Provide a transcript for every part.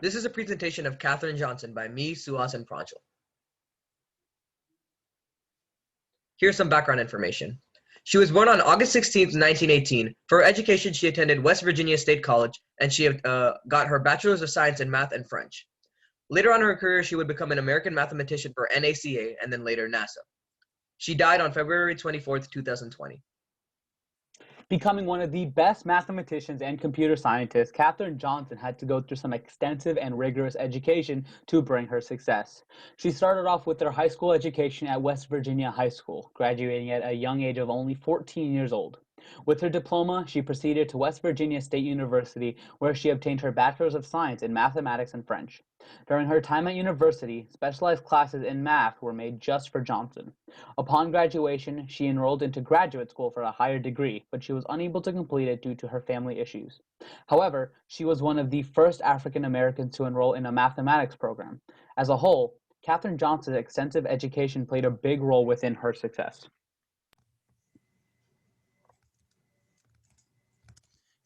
This is a presentation of Katherine Johnson by me, Suhas, and Pranjal. Here's some background information. She was born on August 16, 1918. For her education, she attended West Virginia State College, and she got her Bachelor's of Science in Math and French. Later on in her career, she would become an American mathematician for NACA and then later NASA. She died on February 24th, 2020. Becoming one of the best mathematicians and computer scientists, Katherine Johnson had to go through some extensive and rigorous education to bring her success. She started off with her high school education at West Virginia High School, graduating at a young age of only 14 years old. With her diploma, she proceeded to West Virginia State University, where she obtained her Bachelor's of Science in Mathematics and French. During her time at university, specialized classes in math were made just for Johnson. Upon graduation, she enrolled into graduate school for a higher degree, but she was unable to complete it due to her family issues. However, she was one of the first African Americans to enroll in a mathematics program. As a whole, Katherine Johnson's extensive education played a big role within her success.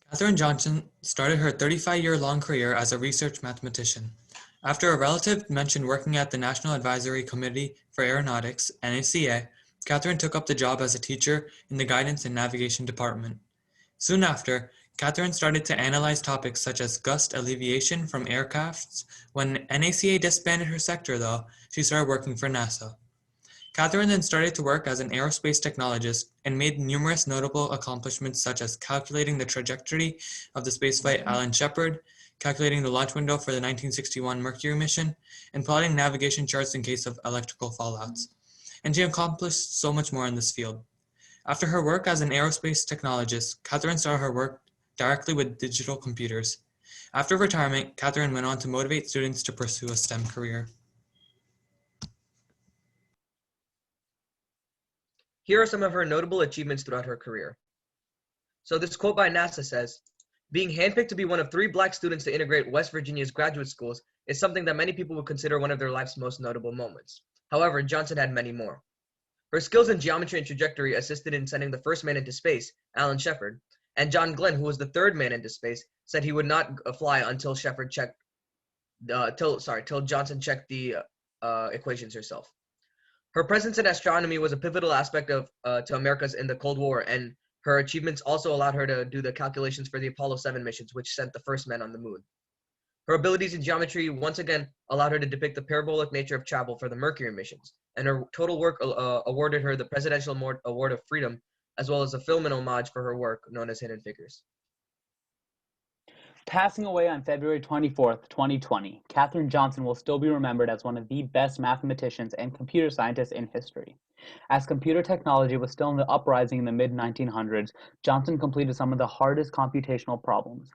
Katherine Johnson started her 35-year-long career as a research mathematician. After a relative mentioned working at the National Advisory Committee for Aeronautics, NACA, Katherine took up the job as a teacher in the Guidance and Navigation Department. Soon after, Katherine started to analyze topics such as gust alleviation from aircrafts. When NACA disbanded her sector, though, she started working for NASA. Katherine then started to work as an aerospace technologist and made numerous notable accomplishments such as calculating the trajectory of the spaceflight Alan Shepard, calculating the launch window for the 1961 Mercury mission, and plotting navigation charts in case of electrical fallouts. And she accomplished so much more in this field. After her work as an aerospace technologist, Katherine started her work directly with digital computers. After retirement, Katherine went on to motivate students to pursue a STEM career. Here are some of her notable achievements throughout her career. So this quote by NASA says, "Being handpicked to be one of 3 Black students to integrate West Virginia's graduate schools is something that many people would consider one of their life's most notable moments. However, Johnson had many more. Her skills in geometry and trajectory assisted in sending the first man into space, Alan Shepard, and John Glenn, who was the 3rd man into space, said he would not fly until till Johnson checked the equations herself. Her presence in astronomy was a pivotal aspect to America's in the Cold War, and her achievements also allowed her to do the calculations for the Apollo 7 missions, which sent the first man on the moon. Her abilities in geometry once again allowed her to depict the parabolic nature of travel for the Mercury missions, and her total work awarded her the Presidential Award of Freedom, as well as a film and homage for her work known as Hidden Figures. Passing away on February 24th, 2020, Katherine Johnson will still be remembered as one of the best mathematicians and computer scientists in history. As computer technology was still in the uprising in the mid-1900s, Johnson completed some of the hardest computational problems.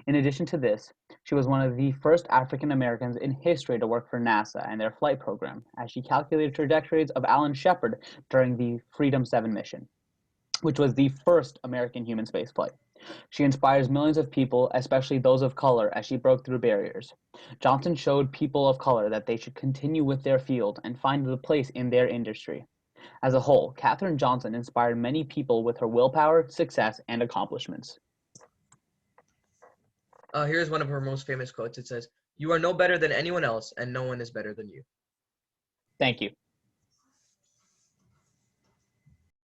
In addition to this, she was one of the first African Americans in history to work for NASA and their flight program, as she calculated trajectories of Alan Shepard during the Freedom 7 mission, which was the first American human spaceflight. She inspires millions of people, especially those of color, as she broke through barriers. Johnson showed people of color that they should continue with their field and find a place in their industry. As a whole, Katherine Johnson inspired many people with her willpower, success, and accomplishments. Here's one of her most famous quotes. It says, "You are no better than anyone else, and no one is better than you." Thank you.